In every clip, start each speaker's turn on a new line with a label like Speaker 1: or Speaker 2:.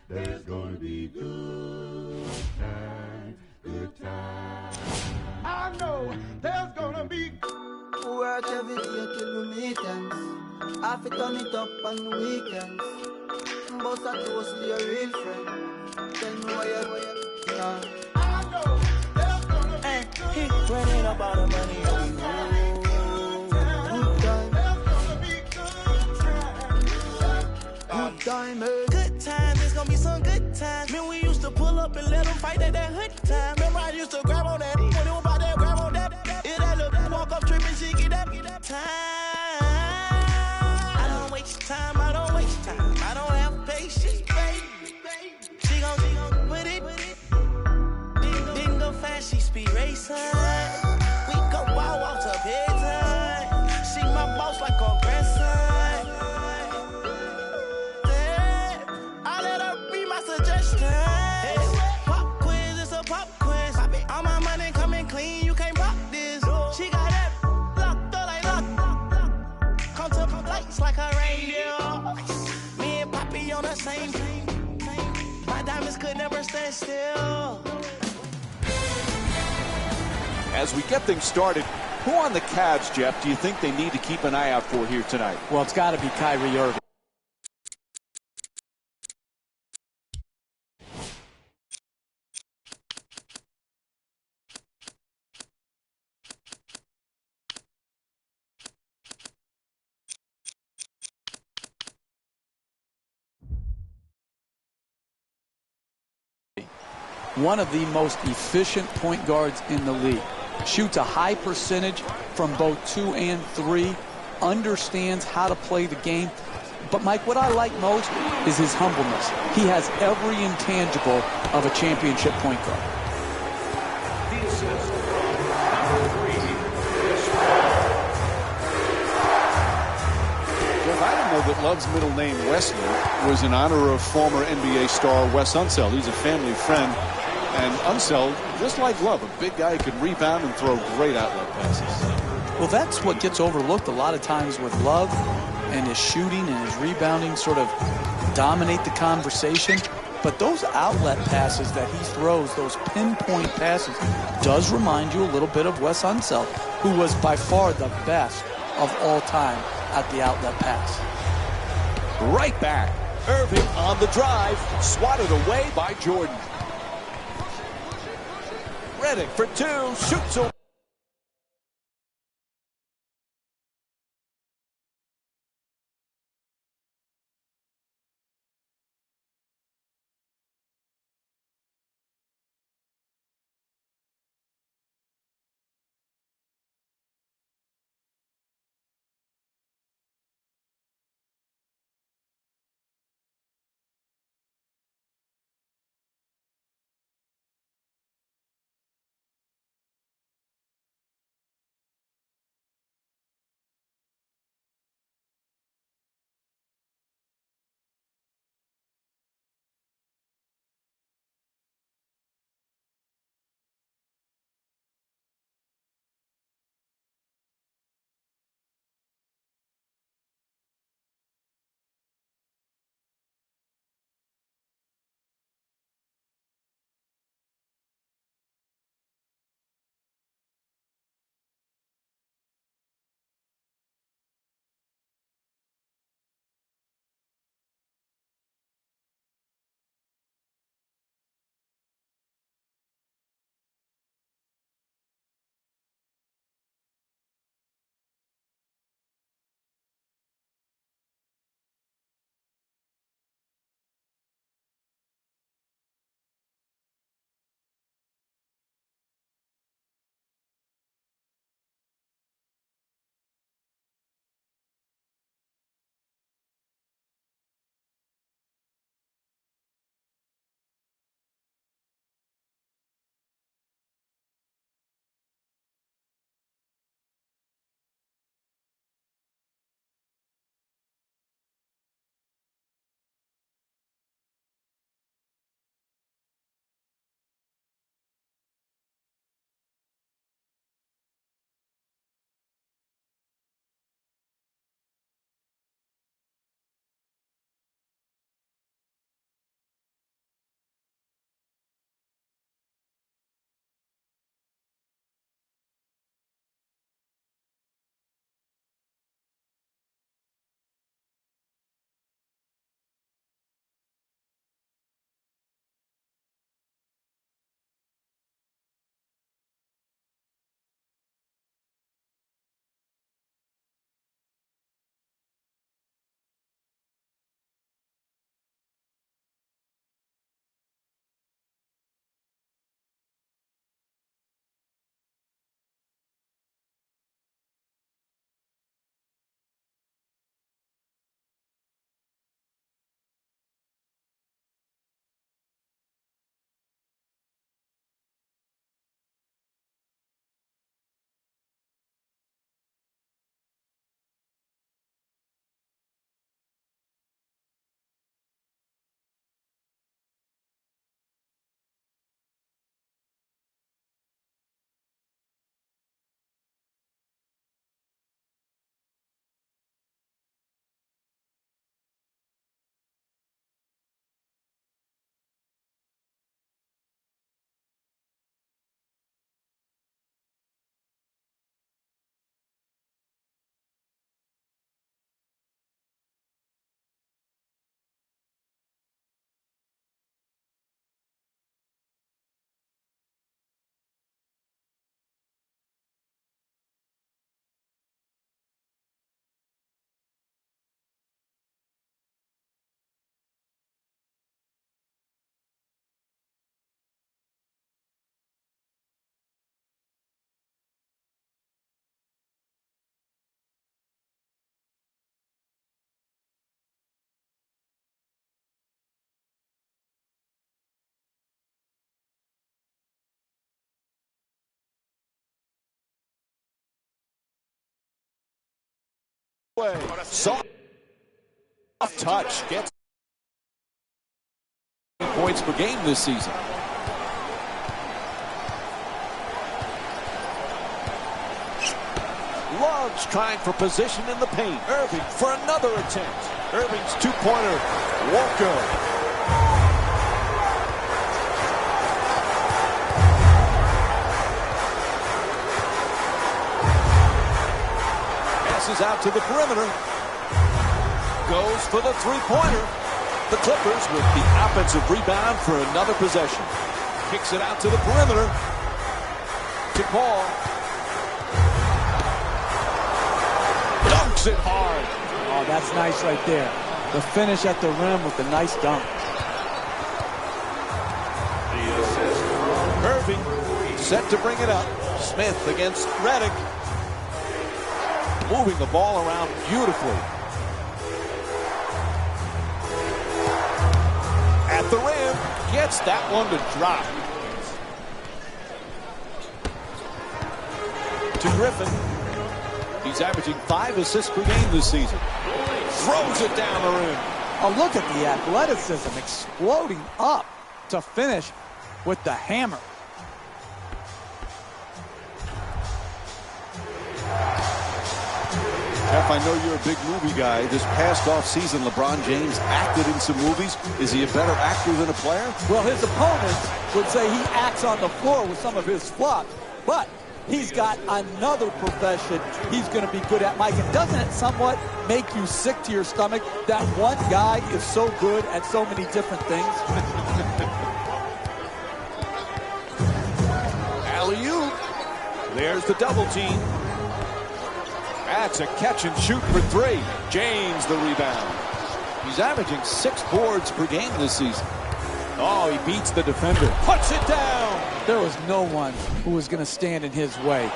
Speaker 1: There's gonna be good times, good times. I know there's gonna be
Speaker 2: work every day till we meet ends. Half it turn it up on the weekends. Boss a toast to your real friend. Tell me why you
Speaker 1: I know there's gonna be
Speaker 2: he running up all the money on you. Good time.
Speaker 1: there's gonna be
Speaker 2: Good time,
Speaker 3: Good times, it's gonna be some good times. Man, we used to pull up and let them fight at that hood time. Remember I used to grab on that when it was about that, grab on that. If that little walk up tripping, she get that time. I don't waste time, I don't waste time. I don't have patience, baby. She gon' put it. Didn't go fast, she speed racing. We go wild off to bedtime. She my boss like a grandson. I let her be my suggestion. Pop quiz, it's a pop quiz. All my money coming clean, you can't pop this. She got that locked up like lock. Come to my lights like a reindeer. Me and Poppy on the same team. My diamonds could never stand still.
Speaker 4: As we get things started, who on the Cavs, Jeff, do you think they need to keep an eye out for here tonight?
Speaker 5: Well, it's got to be Kyrie Irving. One of the most efficient point guards in the league. Shoots a high percentage from both 2 and 3. Understands how to play the game. But, Mike, what I like most is his humbleness. He has every intangible of a championship point guard.
Speaker 4: Jeff, I didn't know that Love's middle name, Wesley, was in honor of former NBA star Wes Unseld. He's a family friend. And Unseld, just like Love, a big guy who can rebound and throw great outlet passes.
Speaker 5: Well, that's what gets overlooked a lot of times with Love, and his shooting and his rebounding sort of dominate the conversation. But those outlet passes that he throws, those pinpoint passes, does remind you a little bit of Wes Unseld, who was by far the best of all time at the outlet pass.
Speaker 4: Right back. Irving on the drive, swatted away by Jordan. Redick for 2, shoots away. Soft touch gets points per game this season. Loves trying for position in the paint. Irving for another attempt. Irving's two-pointer won't go. Passes out to the perimeter. Goes for the three-pointer. The Clippers with the offensive rebound for another possession. Kicks it out to the perimeter. To Paul. Dunks it hard.
Speaker 5: Oh, that's nice right there. The finish at the rim with the nice dunk.
Speaker 4: Irving set to bring it up. Smith against Redick. Moving the ball around beautifully. At the rim, gets that one to drop. To Griffin. He's averaging 5 assists per game this season. Throws it down the rim.
Speaker 5: Oh, look at the athleticism exploding up to finish with the hammer.
Speaker 4: Jeff, I know you're a big movie guy. This past offseason, LeBron James acted in some movies. Is he a better actor than a player?
Speaker 5: Well, his opponents would say he acts on the floor with some of his flops, but he's got another profession he's going to be good at, Mike. And doesn't it somewhat make you sick to your stomach that one guy is so good at so many different things?
Speaker 4: Alley-oop. There's the double team. That's a catch and shoot for 3. James the rebound. He's averaging 6 boards per game this season. Oh, he beats the defender. Puts it down.
Speaker 5: There was no one who was going to stand in his way.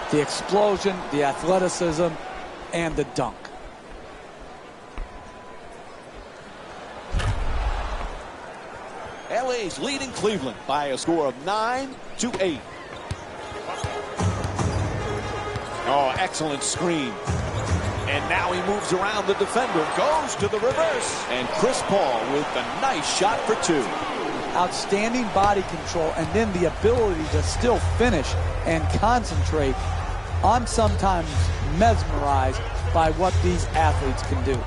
Speaker 5: The explosion, the athleticism, and the dunk.
Speaker 4: LA's leading Cleveland by a score of 9-8. Oh, excellent screen. And now he moves around the defender, goes to the reverse. And Chris Paul with a nice shot for 2.
Speaker 5: Outstanding body control and then the ability to still finish and concentrate. I'm sometimes mesmerized by what these athletes can do.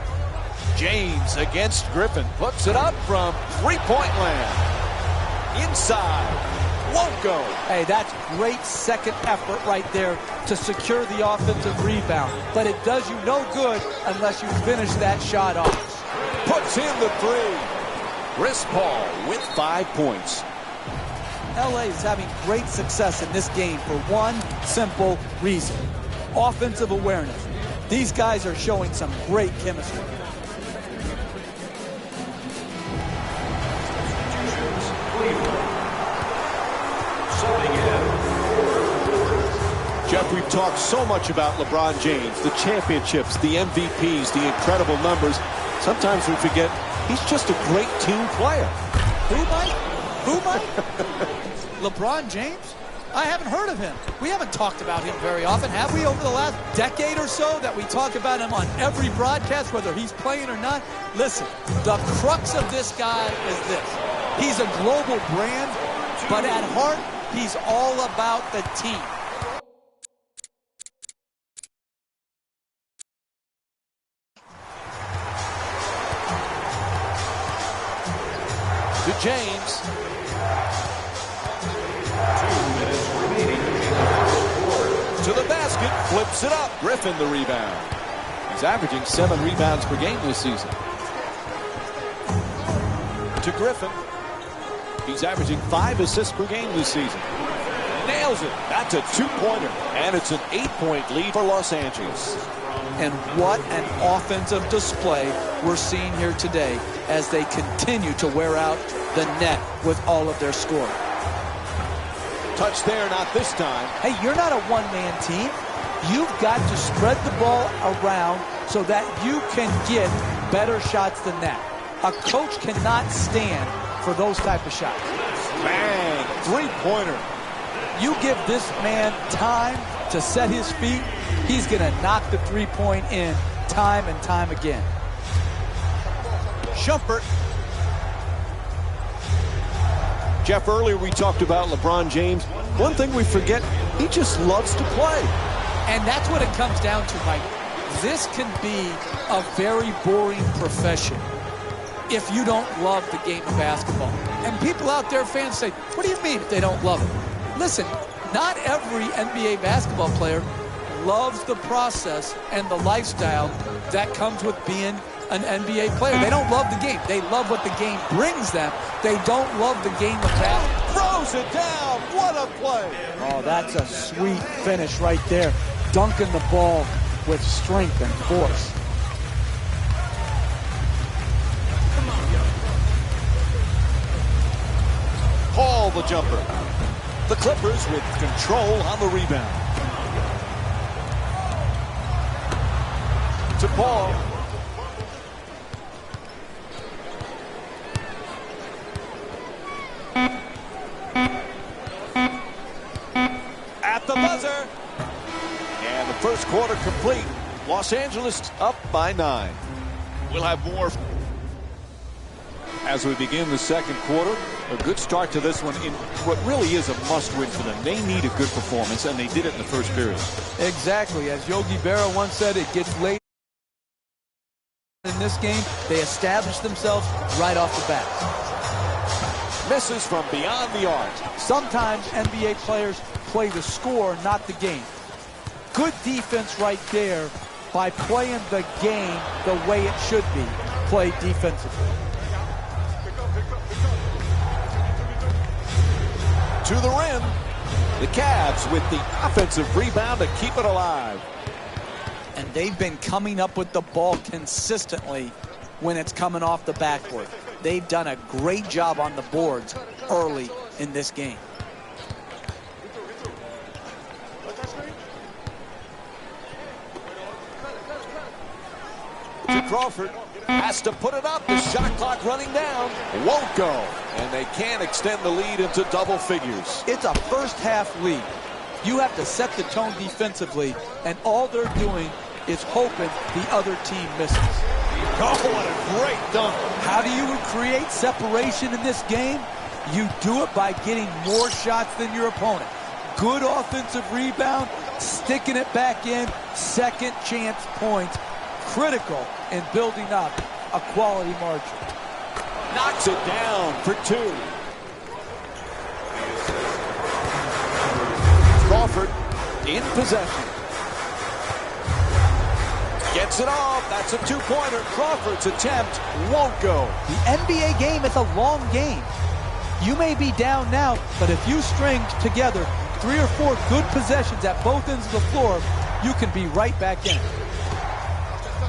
Speaker 4: James against Griffin. Puts it up from three-point land. Inside. Won't go.
Speaker 5: Hey, that's great second effort right there to secure the offensive rebound. But it does you no good unless you finish that shot off.
Speaker 4: Puts in the 3. Chris Paul with 5 points.
Speaker 5: LA is having great success in this game for one simple reason. Offensive awareness. These guys are showing some great chemistry.
Speaker 4: Jeff, we've talked so much about LeBron James, the championships, the MVPs, the incredible numbers. Sometimes we forget he's just a great team player.
Speaker 5: Who, Mike? Who, Mike? LeBron James? I haven't heard of him. We haven't talked about him very often, have we, over the last decade or so, that we talk about him on every broadcast, whether he's playing or not? Listen, the crux of this guy is this. He's a global brand, but at heart, he's all about the team.
Speaker 4: To James.
Speaker 1: 2 minutes remaining in the first quarter.
Speaker 4: To the basket, flips it up. Griffin the rebound. He's averaging 7 rebounds per game this season. To Griffin. He's averaging 5 assists per game this season. Nails it. That's a 2-pointer. And it's an 8-point lead for Los Angeles.
Speaker 5: And what an offensive display we're seeing here today as they continue to wear out the net with all of their scoring.
Speaker 4: Touch there, not this time.
Speaker 5: Hey, you're not a one-man team. You've got to spread the ball around so that you can get better shots than that. A coach cannot stand for those type of shots.
Speaker 4: Bang, 3-pointer.
Speaker 5: You give this man time to set his feet, he's going to knock the 3-point in time and time again.
Speaker 4: Shumpert. Jeff, earlier we talked about LeBron James. One thing we forget, he just loves to play.
Speaker 5: And that's what it comes down to, Mike. This can be a very boring profession if you don't love the game of basketball. And people out there, fans, say, what do you mean if they don't love it? Listen, not every NBA basketball player loves the process and the lifestyle that comes with being an NBA player. They don't love the game. They love what the game brings them. They don't love the game of basketball.
Speaker 4: Throws it down. What a play.
Speaker 5: Oh, that's a sweet finish right there. Dunking the ball with strength and force.
Speaker 4: Paul the jumper. The Clippers with control on the rebound. To Paul. At the buzzer. And the first quarter complete. Los Angeles up by 9. We'll have more as we begin the second quarter. A good start to this one in what really is a must-win for them. They need a good performance, and they did it in the first period.
Speaker 5: Exactly. As Yogi Berra once said, it gets late in this game. They establish themselves right off the bat.
Speaker 4: Misses from beyond the arc.
Speaker 5: Sometimes NBA players play the score, not the game. Good defense right there by playing the game the way it should be played defensively.
Speaker 4: To the rim. The Cavs with the offensive rebound to keep it alive.
Speaker 5: And they've been coming up with the ball consistently when it's coming off the backboard. They've done a great job on the boards early in this game.
Speaker 4: To Crawford. Has to put it up. The shot clock running down. Won't go. And they can't extend the lead into double figures.
Speaker 5: It's a first-half lead. You have to set the tone defensively, and all they're doing is hoping the other team misses.
Speaker 4: Oh, what a great dunk.
Speaker 5: How do you create separation in this game? You do it by getting more shots than your opponent. Good offensive rebound, sticking it back in, second chance points. Critical in building up a quality margin.
Speaker 4: Knocks it down for 2. Crawford in possession. Gets it off. That's a 2-pointer. Crawford's attempt won't go.
Speaker 5: The NBA game is a long game. You may be down now, but if you string together 3 or 4 good possessions at both ends of the floor, you can be right back in.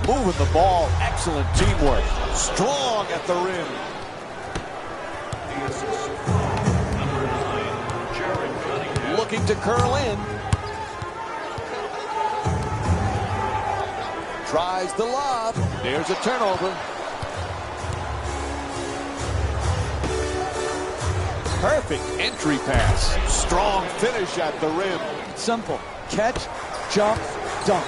Speaker 4: Moving the ball. Excellent teamwork. Strong at the rim. Looking to curl in. Tries the lob. There's a turnover. Perfect entry pass. Strong finish at the rim.
Speaker 5: Simple. Catch, jump, dunk.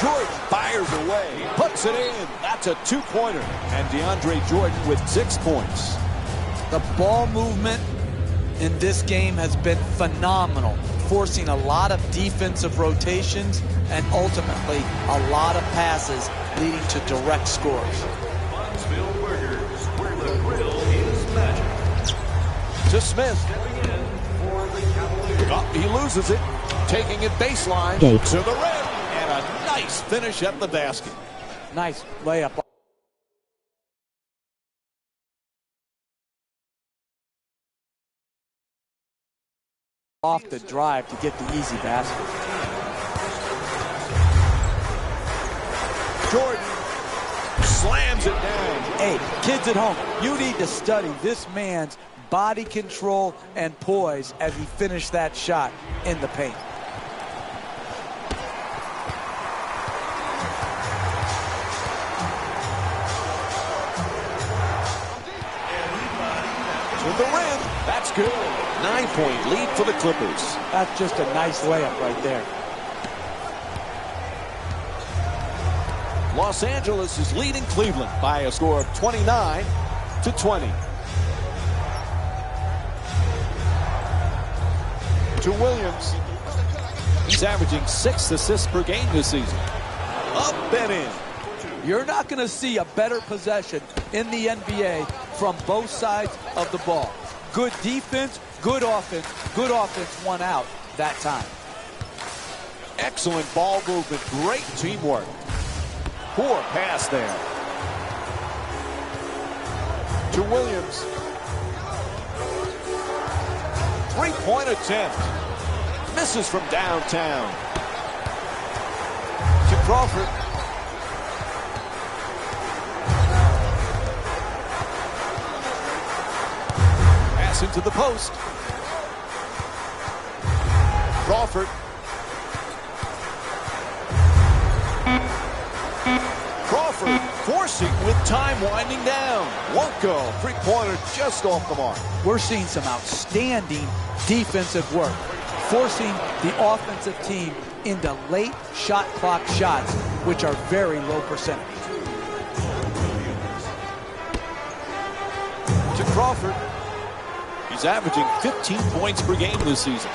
Speaker 4: George fires away, puts it in. That's a 2-pointer. And DeAndre Jordan with 6 points.
Speaker 5: The ball movement in this game has been phenomenal, forcing a lot of defensive rotations and ultimately a lot of passes leading to direct scores.
Speaker 4: To Smith. Oh, he loses it. Taking it baseline to the rim. And a nice finish at the basket.
Speaker 5: Nice layup. Off the drive to get the easy basket.
Speaker 4: Jordan slams it down.
Speaker 5: Hey, kids at home, you need to study this man's body control and poise as he finished that shot in the paint.
Speaker 4: To the rim. That's good.
Speaker 6: 9-point lead for the Clippers.
Speaker 5: That's just a nice layup right there.
Speaker 6: Los Angeles is leading Cleveland by a score of 29-20. To Williams. He's averaging 6 assists per game this season. Up and in.
Speaker 5: You're not going to see a better possession in the NBA from both sides of the ball. Good defense, good offense. Good offense won out that time.
Speaker 6: Excellent ball movement. Great teamwork. Poor pass there. To Williams. Three-point attempt. Misses from downtown. To Crawford. Pass into the post. Crawford. Crawford forcing with time winding down. Won't go. Three-pointer just off the mark.
Speaker 5: We're seeing some outstanding defensive work, forcing the offensive team into late shot clock shots, which are very low percentage.
Speaker 6: To Crawford. He's averaging 15 points per game this season.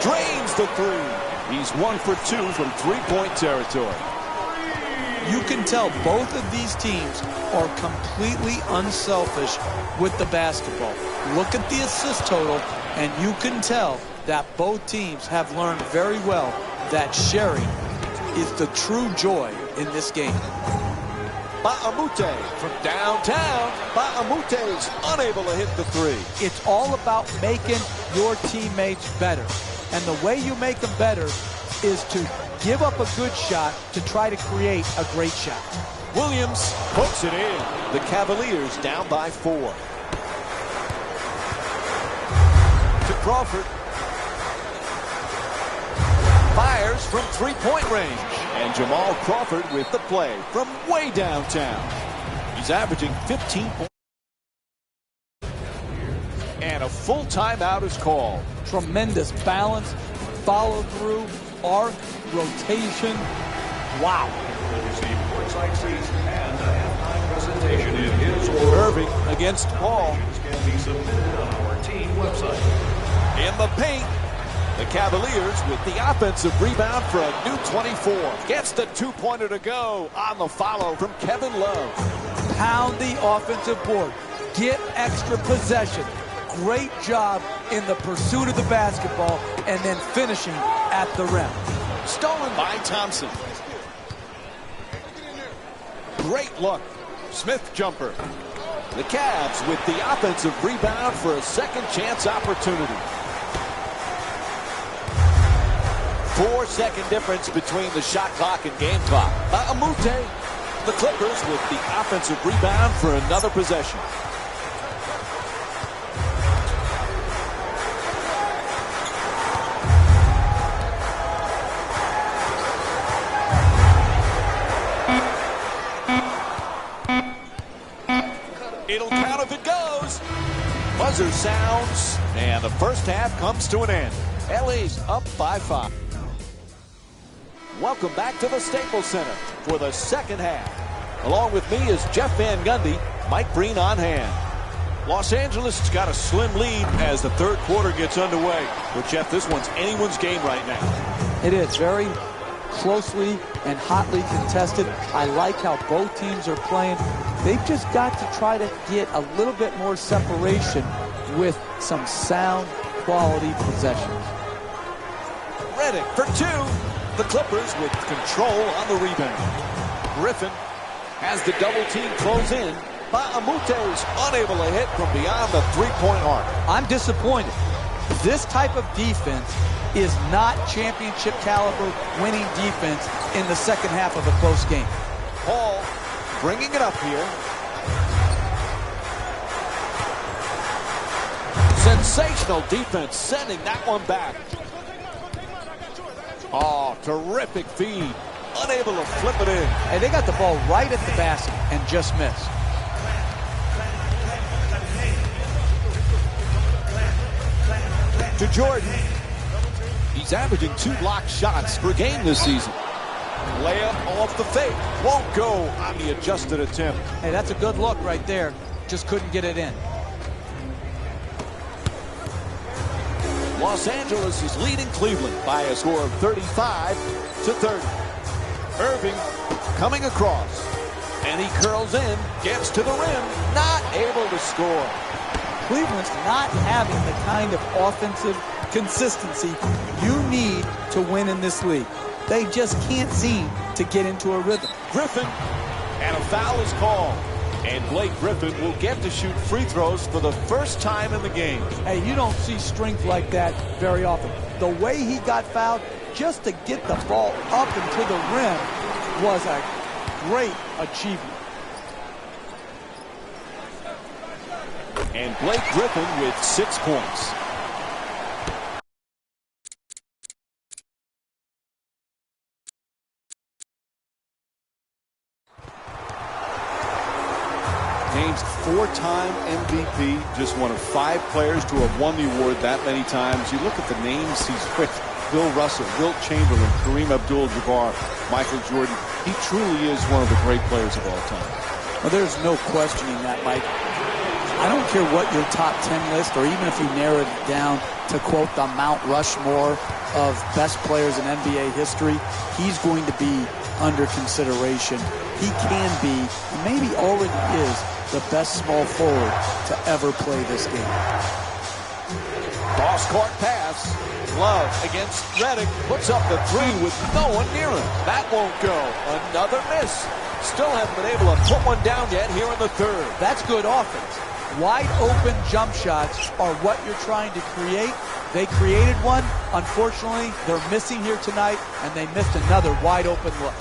Speaker 6: Drains the three. He's 1 for 2 from three-point territory.
Speaker 5: You can tell both of these teams are completely unselfish with the basketball. Look at the assist total, and you can tell that both teams have learned very well that sharing is the true joy in this game.
Speaker 6: Ba'amute from downtown. Ba'amute's unable to hit the three.
Speaker 5: It's all about making your teammates better. And the way you make them better is to give up a good shot to try to create a great shot.
Speaker 6: Williams puts it in. The Cavaliers down by 4. To Crawford. Fires from three-point range. And Jamal Crawford with the play from way downtown. He's averaging 15 points. And a full timeout is called.
Speaker 5: Tremendous balance, follow through, arc, rotation. Wow.
Speaker 6: Irving against Paul. In the paint. The Cavaliers with the offensive rebound for a new 24. Gets the two-pointer to go on the follow from Kevin Love.
Speaker 5: Pound the offensive board. Get extra possession. Great job in the pursuit of the basketball and then finishing at the rim.
Speaker 6: Stolen by Thompson. Great look. Smith jumper. The Cavs with the offensive rebound for a second chance opportunity. 4-second difference between the shot clock and game clock. Ba'amute. The Clippers with the offensive rebound for another possession. It'll count if it goes. Buzzer sounds, and the first half comes to an end. LA's up by 5. Welcome back to the Staples Center for the second half. Along with me is Jeff Van Gundy, Mike Breen on hand. Los Angeles has got a slim lead as the third quarter gets underway. But Jeff, this one's anyone's game right now.
Speaker 5: It is very closely and hotly contested. I like how both teams are playing. They've just got to try to get a little bit more separation with some sound quality possessions.
Speaker 6: Redick for 2. The Clippers with control on the rebound. Griffin has the double team close in. Ba'amute's unable to hit from beyond the three-point arc.
Speaker 5: I'm disappointed. This type of defense is not championship caliber winning defense in the second half of a close game.
Speaker 6: Paul bringing it up here. Sensational defense sending that one back. Oh, terrific feed. Unable to flip it in.
Speaker 5: And they got the ball right at the basket and just missed.
Speaker 6: To Jordan. He's averaging 2 block shots per game this season. Layup off the fake. Won't go on the adjusted attempt.
Speaker 5: Hey, that's a good look right there. Just couldn't get it in.
Speaker 6: Los Angeles is leading Cleveland by a score of 35-30. Irving coming across. And he curls in, gets to the rim, not able to score.
Speaker 5: Cleveland's not having the kind of offensive consistency you need to win in this league. They just can't seem to get into a rhythm.
Speaker 6: Griffin, and a foul is called. And Blake Griffin will get to shoot free throws for the first time in the game.
Speaker 5: Hey, you don't see strength like that very often. The way he got fouled just to get the ball up and to the rim was a great achievement.
Speaker 6: And Blake Griffin with 6 points.
Speaker 4: James, 4-time MVP, just one of 5 players to have won the award that many times. You look at the names he's picked: Bill Russell, Wilt Chamberlain, Kareem Abdul-Jabbar, Michael Jordan. He truly is one of the great players of all time.
Speaker 5: Well, there's no questioning that, Mike. I don't care what your top 10 list, or even if you narrowed it down to quote the Mount Rushmore of best players in NBA history, he's going to be under consideration. He can be, and maybe already is, the best small forward to ever play this game.
Speaker 6: Cross-court pass. Love against Redick. Puts up the 3 with no one near him. That won't go. Another miss. Still haven't been able to put one down yet here in the third.
Speaker 5: That's good offense. Wide open jump shots are what you're trying to create. They created one. Unfortunately, they're missing here tonight, and they missed another wide open look.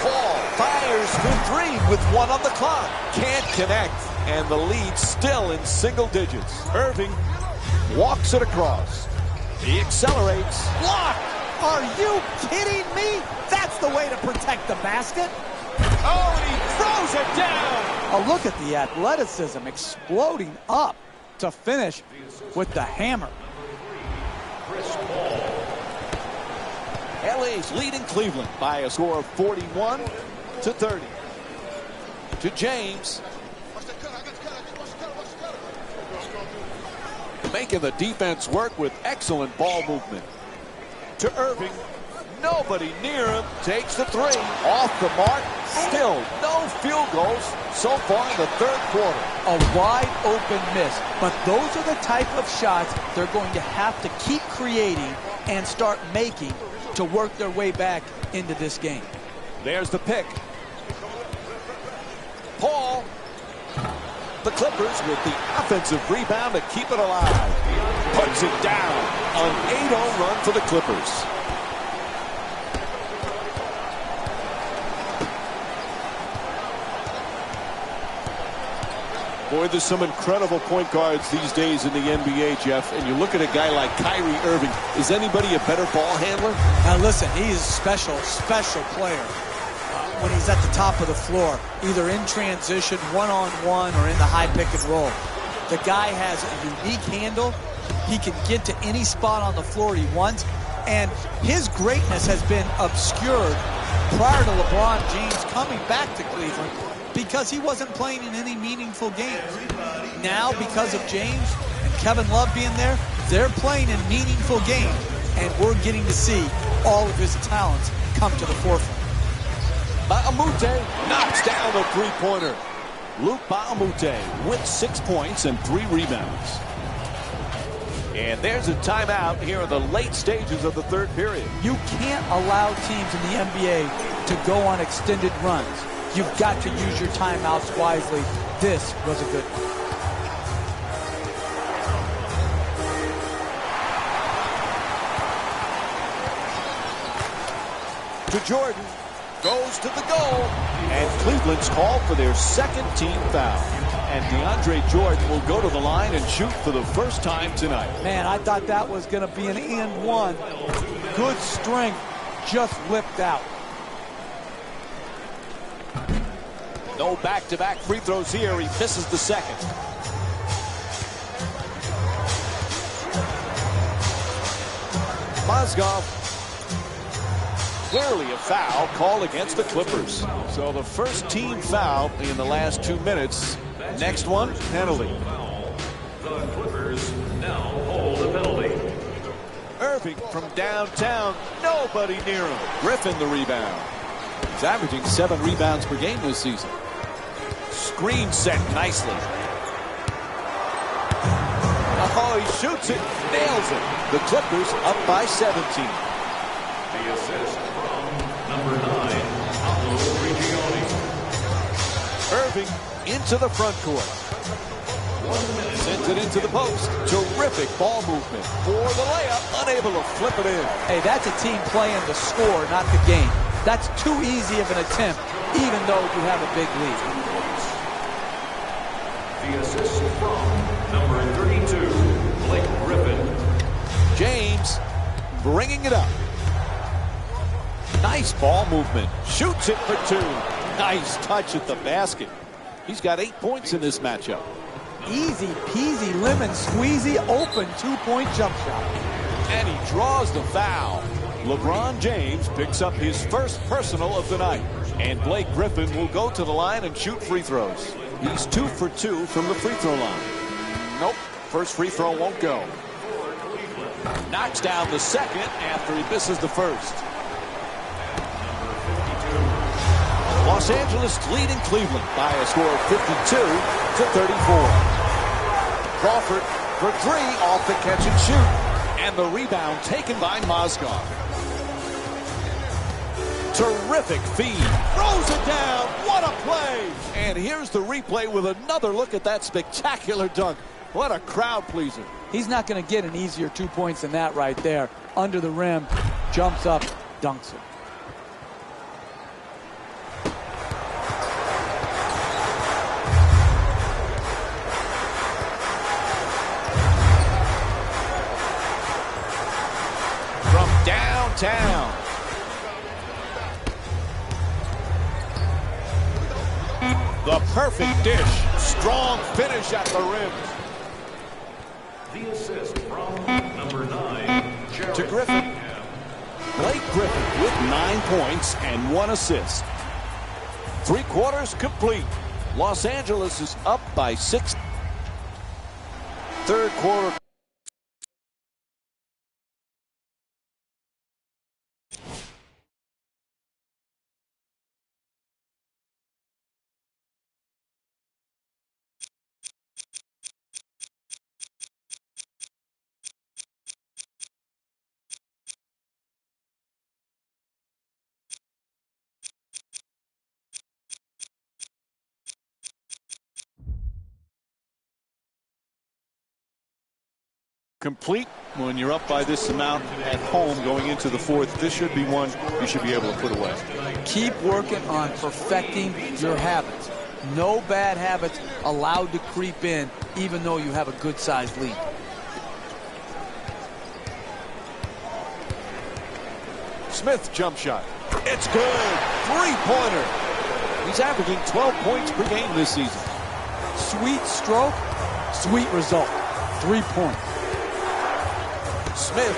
Speaker 6: Paul fires for 3 with 1 on the clock. Can't connect, and the lead still in single digits. Irving walks it across. He accelerates. Block!
Speaker 5: Are you kidding me? That's the way to protect the basket.
Speaker 6: Oh, and he throws it down.
Speaker 5: A look at the athleticism exploding up to finish with the hammer.
Speaker 6: LA's leading Cleveland by a score of 41-30. To James. Making the defense work with excellent ball movement. To Irving. Nobody near him. Takes the 3. Off the mark. Still no field goals so far in the third quarter.
Speaker 5: A wide open miss. But those are the type of shots they're going to have to keep creating and start making to work their way back into this game.
Speaker 6: There's the pick. Paul. The Clippers with the offensive rebound to keep it alive. Puts it down. An 8-0 run for the Clippers.
Speaker 4: Boy, there's some incredible point guards these days in the NBA, Jeff. And you look at a guy like Kyrie Irving. Is anybody a better ball handler?
Speaker 5: Now listen, he's a special player. When he's at the top of the floor, either in transition, one-on-one, or in the high pick and roll. The guy has a unique handle. He can get to any spot on the floor he wants, and his greatness has been obscured prior to LeBron James coming back to Cleveland because he wasn't playing in any meaningful games. Now, because of James and Kevin Love being there, they're playing in meaningful games, and we're getting to see all of his talents come to the forefront.
Speaker 6: Ba'amute knocks down the 3-pointer. Luke Ba'amute with 6 points and 3 rebounds. And there's a timeout here in the late stages of the third period.
Speaker 5: You can't allow teams in the NBA to go on extended runs. You've got to use your timeouts wisely. This was a good one.
Speaker 6: To Jordan. Goes to the goal. And Cleveland's called for their second team foul. And DeAndre Jordan will go to the line and shoot for the first time tonight.
Speaker 5: Man, I thought that was going to be an and one. Good strength, just whipped out.
Speaker 6: No back-to-back free throws here. He misses the second. Mozgov. Clearly a foul call against the Clippers. So the first team foul in the last 2 minutes. Next one, penalty.
Speaker 7: The Clippers now hold a penalty.
Speaker 6: Irving from downtown. Nobody near him. Griffin the rebound.
Speaker 4: He's averaging 7 rebounds per game this season.
Speaker 6: Screen set nicely. Oh, he shoots it. Nails it. The Clippers up by 17.
Speaker 7: The assist from number 9, Paolo Prigioni.
Speaker 6: Irving into the front court.
Speaker 7: 1 minute.
Speaker 6: Sends it into the post. Terrific ball movement for the layup. Unable to flip it in.
Speaker 5: Hey, that's a team playing the score, not the game. That's too easy of an attempt, even though you have a big lead.
Speaker 7: The assist from number 32, Blake Griffin.
Speaker 6: James bringing it up. Nice ball movement. Shoots it for 2. Nice touch at the basket. He's got 8 points in this matchup.
Speaker 5: Easy peasy lemon squeezy open 2-point jump shot.
Speaker 6: And he draws the foul. LeBron James picks up his first personal of the night. And Blake Griffin will go to the line and shoot free throws. He's 2 for 2 from the free throw line. Nope, first free throw won't go. Knocks down the second after he misses the first. Los Angeles leading Cleveland by a score of 52-34. Crawford for 3 off the catch and shoot. And the rebound taken by Mozgov. Terrific feed. Throws it down. What a play. And here's the replay with another look at that spectacular dunk. What a crowd pleaser.
Speaker 5: He's not going to get an easier 2 points than that right there. Under the rim, jumps up, dunks it.
Speaker 6: From downtown. The perfect dish. Strong finish at the rim.
Speaker 7: The assist from number 9, Jared
Speaker 6: To Griffin. Blake Griffin with 9 points and 1 assist. 3 quarters complete. Los Angeles is up by 6. Third quarter. Complete when you're up by this amount at home going into the fourth. This should be one you should be able to put away.
Speaker 5: Keep working on perfecting your habits. No bad habits allowed to creep in, even though you have a good-sized lead.
Speaker 6: Smith jump shot. It's good. 3-pointer. He's averaging 12 points per game this season.
Speaker 5: Sweet stroke, sweet result. 3 points.
Speaker 6: Smith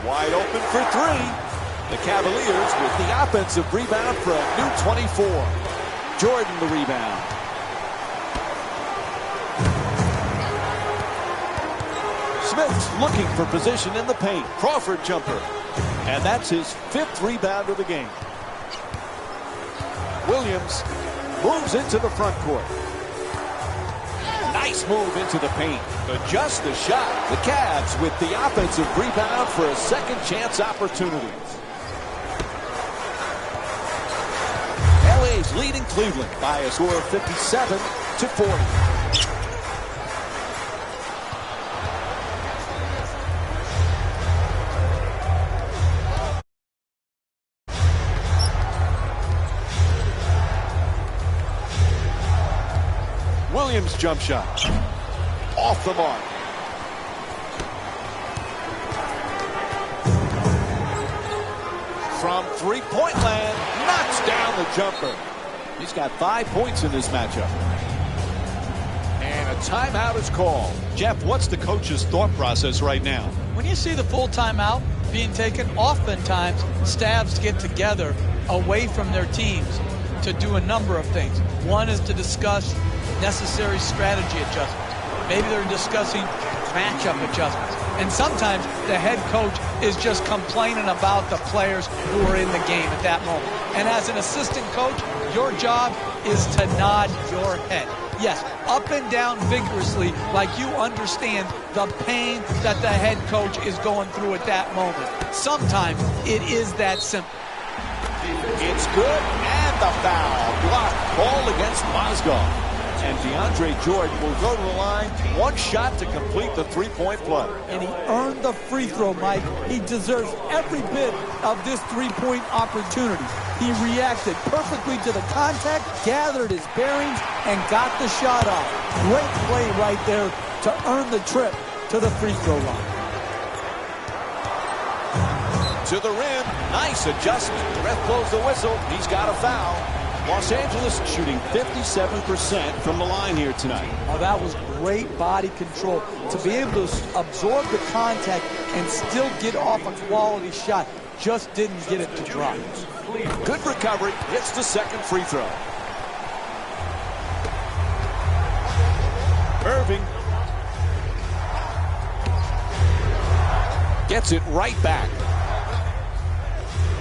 Speaker 6: wide open for 3. The Cavaliers with the offensive rebound for a new 24. Jordan the rebound. Smith's looking for position in the paint. Crawford jumper. And that's his 5th rebound of the game. Williams moves into the front court. Nice move into the paint. Adjusts the shot. The Cavs with the offensive rebound for a second chance opportunity. LA's leading Cleveland by a score of 57-40. Williams jump shot. Off the mark. From three-point land, knocks down the jumper. He's got 5 points in this matchup. And a timeout is called.
Speaker 4: Jeff, what's the coach's thought process right now?
Speaker 5: When you see the full timeout being taken, oftentimes staffs get together away from their teams to do a number of things. One is to discuss necessary strategy adjustments. Maybe they're discussing matchup adjustments. And sometimes the head coach is just complaining about the players who are in the game at that moment. And as an assistant coach, your job is to nod your head. Yes, up and down vigorously, like you understand the pain that the head coach is going through at that moment. Sometimes it is that simple.
Speaker 6: It's good, and the foul. Blocked. Ball against Mozgov. And DeAndre Jordan will go to the line. One shot to complete the three-point play.
Speaker 8: And he earned the free throw, Mike. He deserves every bit of this three-point opportunity. He reacted perfectly to the contact, gathered his bearings, and got the shot off. Great play right there to earn the trip to the free throw line.
Speaker 6: To the rim. Nice adjustment. The ref blows the whistle. He's got a foul. Los Angeles shooting 57% from the line here tonight.
Speaker 8: Oh, that was great body control. To be able to absorb the contact and still get off a quality shot. Just didn't get it to drop.
Speaker 6: Good recovery. Hits the second free throw. Irving gets it right back.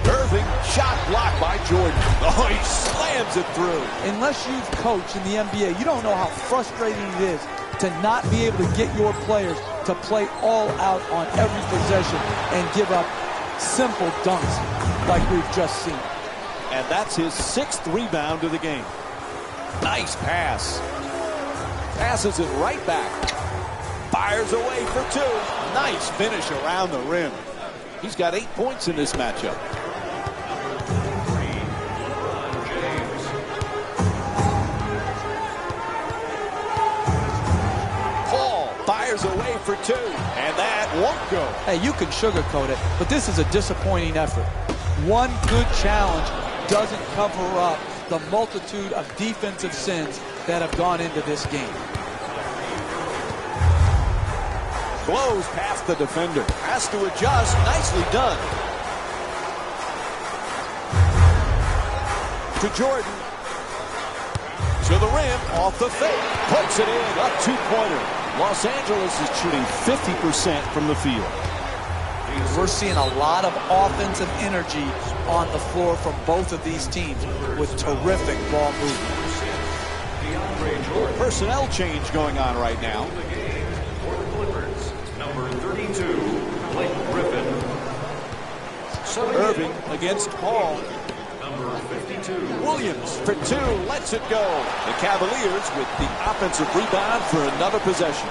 Speaker 6: Irving, shot blocked by Jordan. Oh, he slams it through.
Speaker 8: Unless you've coached in the NBA, you don't know how frustrating it is to not be able to get your players to play all out on every possession and give up simple dunks like we've just seen.
Speaker 6: And that's his 6th rebound of the game. Nice pass. Passes it right back. Fires away for 2. Nice finish around the rim. He's got 8 points in this matchup. Fires away for 2, and that won't go.
Speaker 8: Hey, you can sugarcoat it, but this is a disappointing effort. One good challenge doesn't cover up the multitude of defensive sins that have gone into this game.
Speaker 6: Blows past the defender. Has to adjust. Nicely done. To Jordan. To the rim. Off the fake. Puts it in. Up 2-pointer. Los Angeles is shooting 50% from the field.
Speaker 5: We're seeing a lot of offensive energy on the floor from both of these teams with terrific ball movement.
Speaker 6: Personnel change going on right now.
Speaker 7: For the Clippers, number 32, Blake Griffin.
Speaker 6: Irving against Hall.
Speaker 7: Number 52.
Speaker 6: Williams for 2, lets it go. The Cavaliers with the offensive rebound for another possession.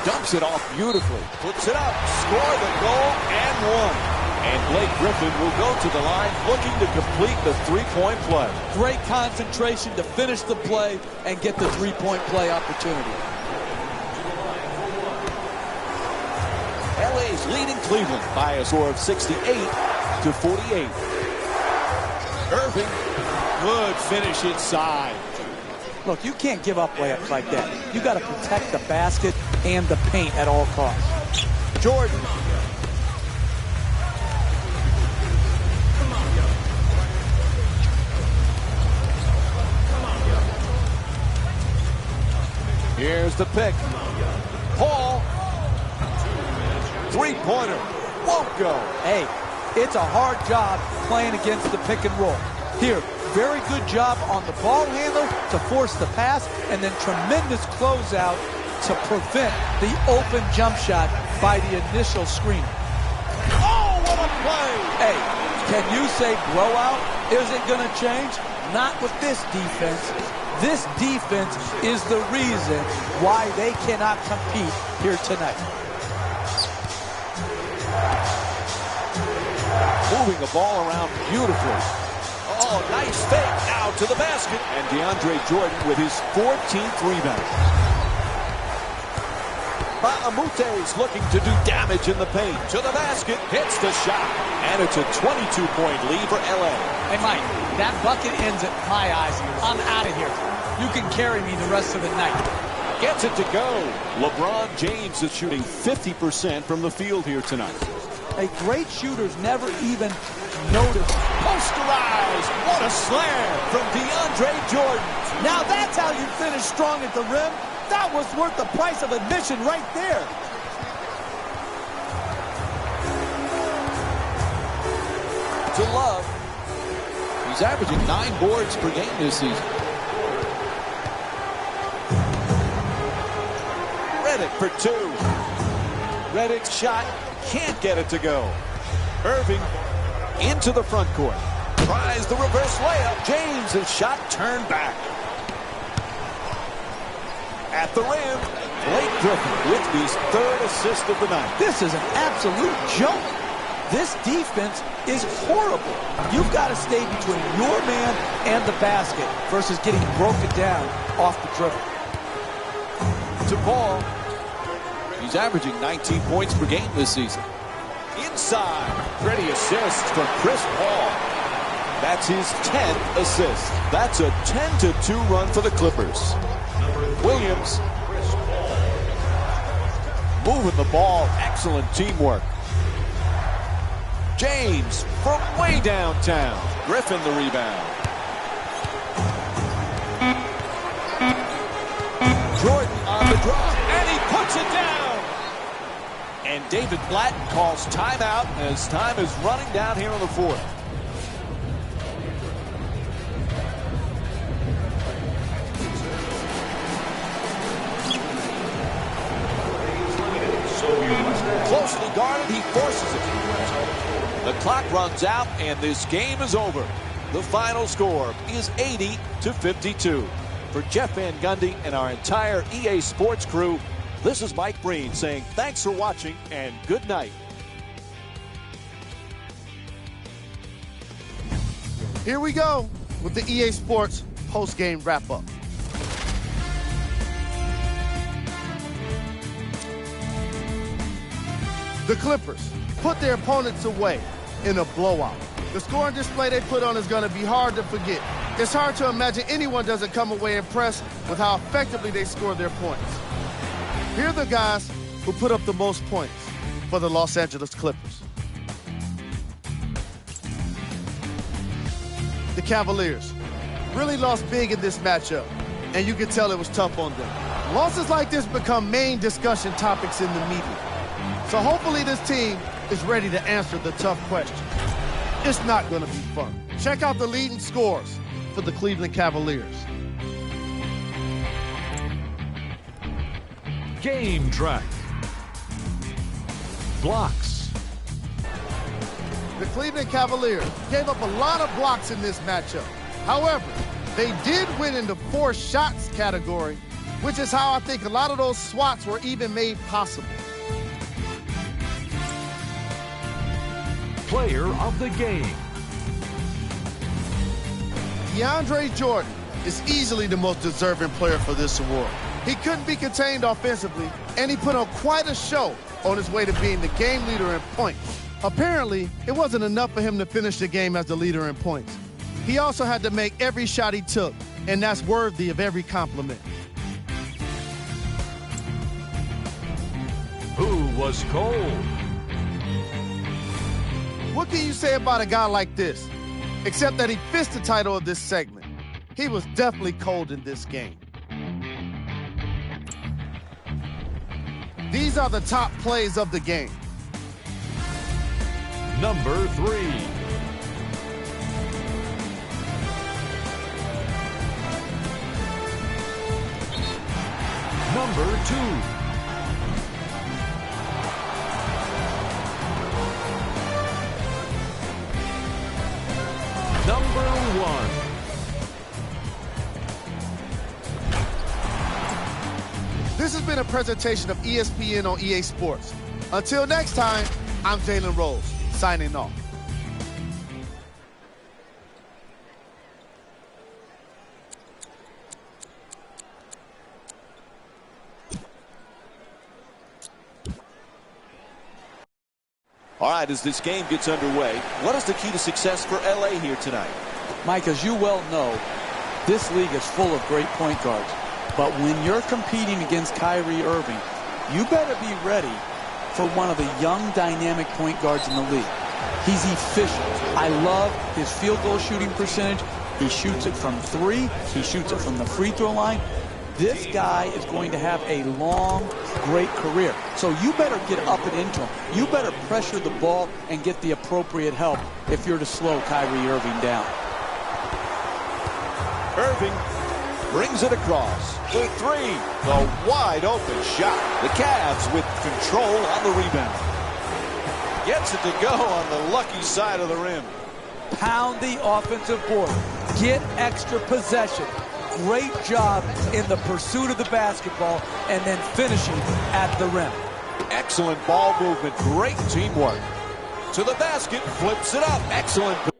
Speaker 6: Dumps it off beautifully. Puts it up. Score the goal and 1. And Blake Griffin will go to the line looking to complete the three-point play.
Speaker 8: Great concentration to finish the play and get the three-point play opportunity.
Speaker 6: LA's leading Cleveland by a score of 68-48. Irving, good finish inside.
Speaker 8: Look, you can't give up layups like that. You got to protect the basket and the paint at all costs.
Speaker 6: Jordan. Here's the pick. Paul. Three-pointer. Won't go.
Speaker 8: Hey, it's a hard job playing against the pick and roll. Here, very good job on the ball handler to force the pass, and then tremendous closeout to prevent the open jump shot by the initial screen.
Speaker 6: Oh, what a play!
Speaker 8: Hey, can you say blowout isn't going to change? Not with this defense. This defense is the reason why they cannot compete here tonight.
Speaker 6: Moving the ball around beautifully. Oh, nice fake now to the basket. And DeAndre Jordan with his 14th rebound. Baamute's looking to do damage in the paint. To the basket, hits the shot. And it's a 22-point lead for LA.
Speaker 8: Hey, Mike, that bucket ends at my eyes. I'm out of here. You can carry me the rest of the night.
Speaker 6: Gets it to go. LeBron James is shooting 50% from the field here tonight.
Speaker 8: Hey, great shooters never even notice.
Speaker 6: Posterized. What a slam from DeAndre Jordan.
Speaker 8: Now that's how you finish strong at the rim. That was worth the price of admission right there.
Speaker 6: To Love. He's averaging 9 boards per game this season. Redick for 2. Redick's shot can't get it to go. Irving into the front court. Tries the reverse layup. James' shot turned back. At the rim, Blake Griffin with his 3rd assist of the night.
Speaker 8: This is an absolute joke. This defense is horrible. You've got to stay between your man and the basket versus getting broken down off the dribble.
Speaker 6: To Paul. He's averaging 19 points per game this season. Inside. Pretty assist from Chris Paul. That's his 10th assist. That's a 10-2 run for the Clippers. Williams moving the ball. Excellent teamwork. James from way downtown. Griffin the rebound. Jordan on the drop, and he puts it down. And David Blatt calls timeout as time is running down here in the 4th. Closely guarded, he forces it. The clock runs out, and this game is over. The final score is 80-52. For Jeff Van Gundy and our entire EA Sports crew, this is Mike Breen saying thanks for watching and good night.
Speaker 9: Here we go with the EA Sports post-game wrap-up. The Clippers put their opponents away in a blowout. The scoring display they put on is going to be hard to forget. It's hard to imagine anyone doesn't come away impressed with how effectively they scored their points. Here are the guys who put up the most points for the Los Angeles Clippers. The Cavaliers really lost big in this matchup, and you could tell it was tough on them. Losses like this become main discussion topics in the media. So hopefully this team is ready to answer the tough question. It's not going to be fun. Check out the leading scores for the Cleveland Cavaliers.
Speaker 7: Game track. Blocks.
Speaker 9: The Cleveland Cavaliers gave up a lot of blocks in this matchup. However, they did win in the forced shots category, which is how I think a lot of those swats were even made possible.
Speaker 7: Player of the game.
Speaker 9: DeAndre Jordan is easily the most deserving player for this award. He couldn't be contained offensively, and he put on quite a show on his way to being the game leader in points. Apparently, it wasn't enough for him to finish the game as the leader in points. He also had to make every shot he took, and that's worthy of every compliment.
Speaker 7: Who was cold?
Speaker 9: What can you say about a guy like this? Except that he fits the title of this segment. He was definitely cold in this game. These are the top plays of the game.
Speaker 7: Number 3. Number 2. Number 1.
Speaker 9: This has been a presentation of ESPN on EA Sports. Until next time, I'm Jalen Rose, signing off.
Speaker 6: All right, as this game gets underway, what is the key to success for LA here tonight?
Speaker 5: Mike, as you well know, this league is full of great point guards. But when you're competing against Kyrie Irving, you better be ready for one of the young, dynamic point guards in the league. He's efficient. I love his field goal shooting percentage. He shoots it from 3. He shoots it from the free throw line. This guy is going to have a long, great career. So you better get up and into him. You better pressure the ball and get the appropriate help if you're to slow Kyrie Irving down.
Speaker 6: Irving brings it across for 3. The wide open shot. The Cavs with control on the rebound. Gets it to go on the lucky side of the rim.
Speaker 8: Pound the offensive board. Get extra possession. Great job in the pursuit of the basketball and then finishing at the rim.
Speaker 6: Excellent ball movement. Great teamwork. To the basket. Flips it up. Excellent.